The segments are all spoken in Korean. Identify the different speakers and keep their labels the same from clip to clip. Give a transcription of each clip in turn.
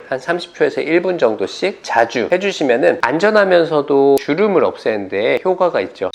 Speaker 1: 한 30초에서 1분 정도씩 자주 해주시면은 안전하면서도 주름을 없애는데 효과가 있죠.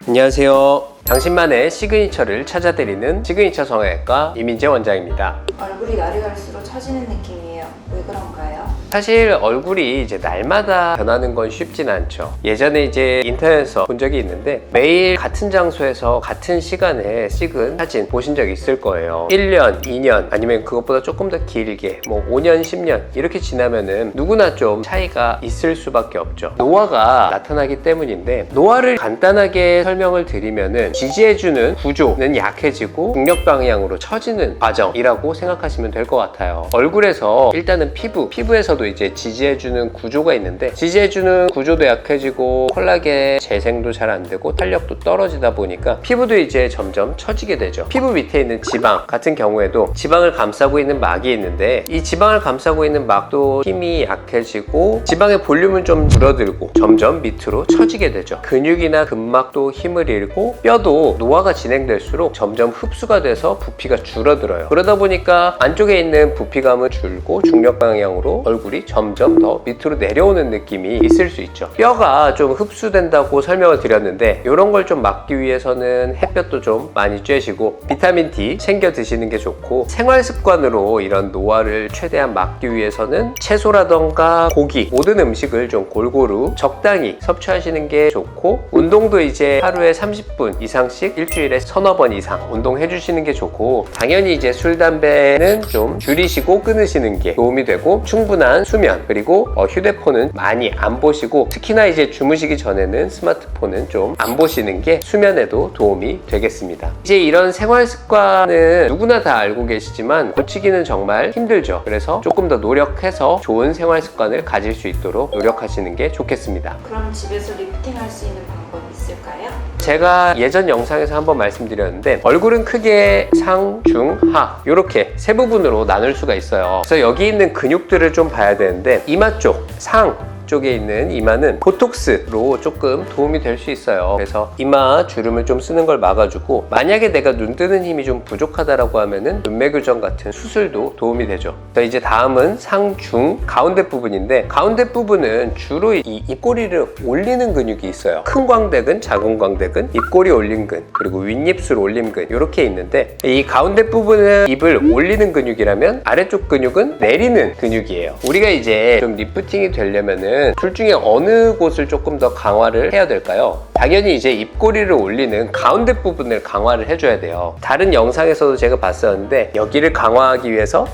Speaker 1: 안녕하세요. 당신만의 시그니처를 찾아드리는 시그니처 성형외과 이민재 원장입니다.
Speaker 2: 얼굴이 날이 갈수록 처지는 느낌이에요. 왜 그런가요?
Speaker 1: 사실 얼굴이 이제 날마다 변하는 건 쉽진 않죠. 예전에 이제 인터넷에서 본 적이 있는데 매일 같은 장소에서 같은 시간에 찍은 사진 보신 적 있을 거예요. 1년, 2년 아니면 그것보다 조금 더 길게 뭐 5년, 10년 이렇게 지나면은 누구나 좀 차이가 있을 수밖에 없죠. 노화가 나타나기 때문인데 노화를 간단하게 설명을 드리면은 지지해주는 구조는 약해지고 중력 방향으로 처지는 과정이라고 생각하시면 될 것 같아요. 얼굴에서 일단은 피부에서도 이제 지지해주는 구조가 있는데 지지해주는 구조도 약해지고 콜라겐 재생도 잘 안 되고 탄력도 떨어지다 보니까 피부도 이제 점점 처지게 되죠. 피부 밑에 있는 지방 같은 경우에도 지방을 감싸고 있는 막이 있는데 이 지방을 감싸고 있는 막도 힘이 약해지고 지방의 볼륨은 좀 줄어들고 점점 밑으로 처지게 되죠. 근육이나 근막도 힘을 잃고 뼈도 노화가 진행될수록 점점 흡수가 돼서 부피가 줄어들어요. 그러다 보니까 안쪽에 있는 부피감은 줄고 중력 방향으로 얼굴이 점점 더 밑으로 내려오는 느낌이 있을 수 있죠. 뼈가 좀 흡수된다고 설명을 드렸는데 이런 걸 좀 막기 위해서는 햇볕도 좀 많이 쬐시고 비타민 D 챙겨 드시는 게 좋고 생활 습관으로 이런 노화를 최대한 막기 위해서는 채소라던가 고기 모든 음식을 좀 골고루 적당히 섭취하시는 게 좋고 운동도 이제 하루에 30분 이상씩 일주일에 서너 번 이상 운동해 주시는 게 좋고 당연히 이제 술, 담배는 좀 줄이시고 끊으시는 게 도움이 되고 충분한 수면 그리고 휴대폰은 많이 안 보시고 특히나 이제 주무시기 전에는 스마트폰은 좀 안 보시는 게 수면에도 도움이 되겠습니다. 이제 이런 생활 습관은 누구나 다 알고 계시지만 고치기는 정말 힘들죠. 그래서 조금 더 노력해서 좋은 생활 습관을 가질 수 있도록 노력하시는 게 좋겠습니다.
Speaker 2: 그럼 집에서 리프팅 할 수 있는 방법이 있을까요?
Speaker 1: 제가 예전 영상에서 한번 말씀드렸는데 얼굴은 크게 상, 중, 하 이렇게 세 부분으로 나눌 수가 있어요. 그래서 여기 있는 근육들을 좀 봐야 되는데 이마 쪽, 상 쪽에 있는 이마는 보톡스로 조금 도움이 될 수 있어요. 그래서 이마 주름을 좀 쓰는 걸 막아주고 만약에 내가 눈 뜨는 힘이 좀 부족하다라고 하면은 눈매 교정 같은 수술도 도움이 되죠. 자, 이제 다음은 상중 가운데 부분인데 가운데 부분은 주로 이 입꼬리를 올리는 근육이 있어요. 큰 광대근, 작은 광대근, 입꼬리 올림근 그리고 윗입술 올림근 이렇게 있는데 이 가운데 부분은 입을 올리는 근육이라면 아래쪽 근육은 내리는 근육이에요. 우리가 이제 좀 리프팅이 되려면은 둘 중에 어느 곳을 조금 더 강화를 해야 될까요? 당연히 이제 입꼬리를 올리는 가운데 부분을 강화를 해줘야 돼요. 다른 영상에서도 제가 봤었는데 여기를 강화하기 위해서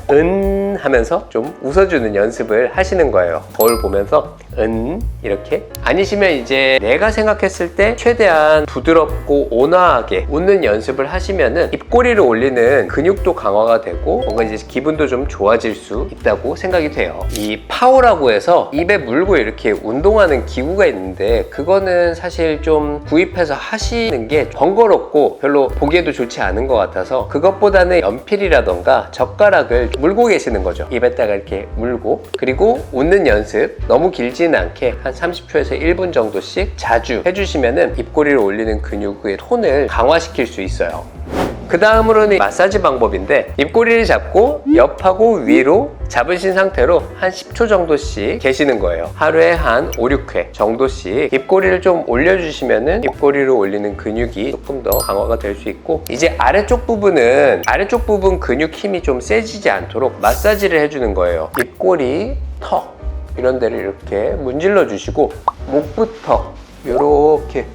Speaker 1: 하면서 좀 웃어주는 연습을 하시는 거예요. 거울 보면서 이렇게 아니시면 이제 내가 생각했을 때 최대한 부드럽고 온화하게 웃는 연습을 하시면은 입꼬리를 올리는 근육도 강화가 되고 뭔가 이제 기분도 좀 좋아질 수 있다고 생각이 돼요. 이 파워라고 해서 입에 물고 이렇게 운동하는 기구가 있는데 그거는 사실 좀 구입해서 하시는 게 번거롭고 별로 보기에도 좋지 않은 것 같아서 그것보다는 연필이라던가 젓가락을 물고 계시는 거죠. 입에다가 이렇게 물고 그리고 웃는 연습 너무 길지는 않게 한 30초에서 1분 정도씩 자주 해주시면은 입꼬리를 올리는 근육의 톤을 강화시킬 수 있어요. 그 다음으로는 마사지 방법인데 입꼬리를 잡고 옆하고 위로 잡으신 상태로 한 10초 정도씩 계시는 거예요. 하루에 한 5, 6회 정도씩 입꼬리를 좀 올려주시면은 입꼬리를 올리는 근육이 조금 더 강화가 될 수 있고 이제 아래쪽 부분 근육 힘이 좀 세지지 않도록 마사지를 해주는 거예요. 입꼬리, 턱 이런 데를 이렇게 문질러 주시고 목부터 이렇게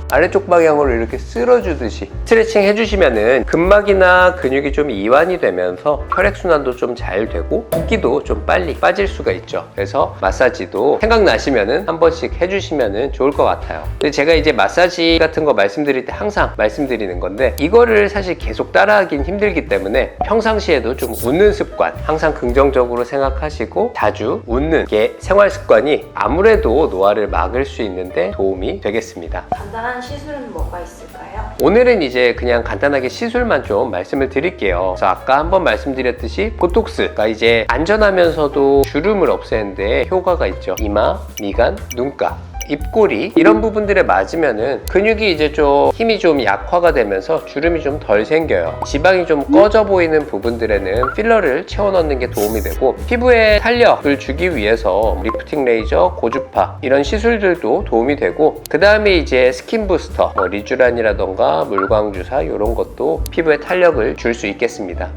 Speaker 1: 아래쪽 방향으로 이렇게 쓸어주듯이 스트레칭 해주시면은 근막이나 근육이 좀 이완이 되면서 혈액순환도 좀 잘 되고 붓기도 좀 빨리 빠질 수가 있죠. 그래서 마사지도 생각나시면은 한 번씩 해주시면은 좋을 것 같아요. 근데 제가 이제 마사지 같은 거 말씀드릴 때 항상 말씀드리는 건데 이거를 사실 계속 따라하긴 힘들기 때문에 평상시에도 좀 웃는 습관 항상 긍정적으로 생각하시고 자주 웃는 게 생활 습관이 아무래도 노화를 막을 수 있는데 도움이 되겠습니다.
Speaker 2: 간단한 시술은 뭐가 있을까요?
Speaker 1: 오늘은 이제 그냥 간단하게 시술만 좀 말씀을 드릴게요. 그래서 아까 한번 말씀드렸듯이 보톡스가 이제 안전하면서도 주름을 없애는데 효과가 있죠. 이마, 미간, 눈가 입꼬리 이런 부분들에 맞으면은 근육이 이제 좀 힘이 좀 약화가 되면서 주름이 좀 덜 생겨요. 지방이 좀 꺼져 보이는 부분들에는 필러를 채워 넣는 게 도움이 되고, 피부에 탄력을 주기 위해서 리프팅 레이저, 고주파 이런 시술들도 도움이 되고, 그 다음에 이제 스킨 부스터, 리쥬란이라던가 물광주사 이런 것도 피부에 탄력을 줄 수 있겠습니다.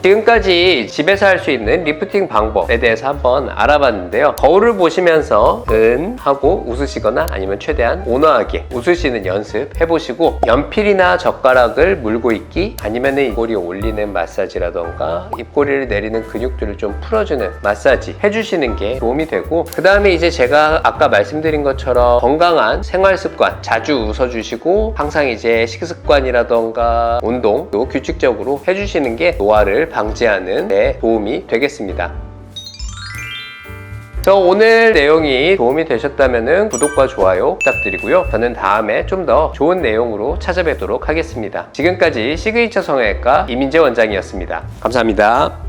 Speaker 1: 지금까지 집에서 할 수 있는 리프팅 방법에 대해서 한번 알아봤는데요. 거울을 보시면서 하고 웃으시거나 아니면 최대한 온화하게 웃으시는 연습 해보시고, 연필이나 젓가락을 물고 있기, 아니면 입꼬리 올리는 마사지라던가 입꼬리를 내리는 근육들을 좀 풀어주는 마사지 해주시는 게 도움이 되고, 그 다음에 이제 제가 아까 말씀드린 것처럼 건강한 생활 습관 자주 웃어주시고, 항상 이제 식습관이라던가 운동도 규칙적으로 해주시는 게 노화를 방지하는 데 도움이 되겠습니다. 오늘 내용이 도움이 되셨다면 구독과 좋아요 부탁드리고요. 저는 다음에 좀 더 좋은 내용으로 찾아뵙도록 하겠습니다. 지금까지 시그니처 성형외과 이민재 원장이었습니다. 감사합니다.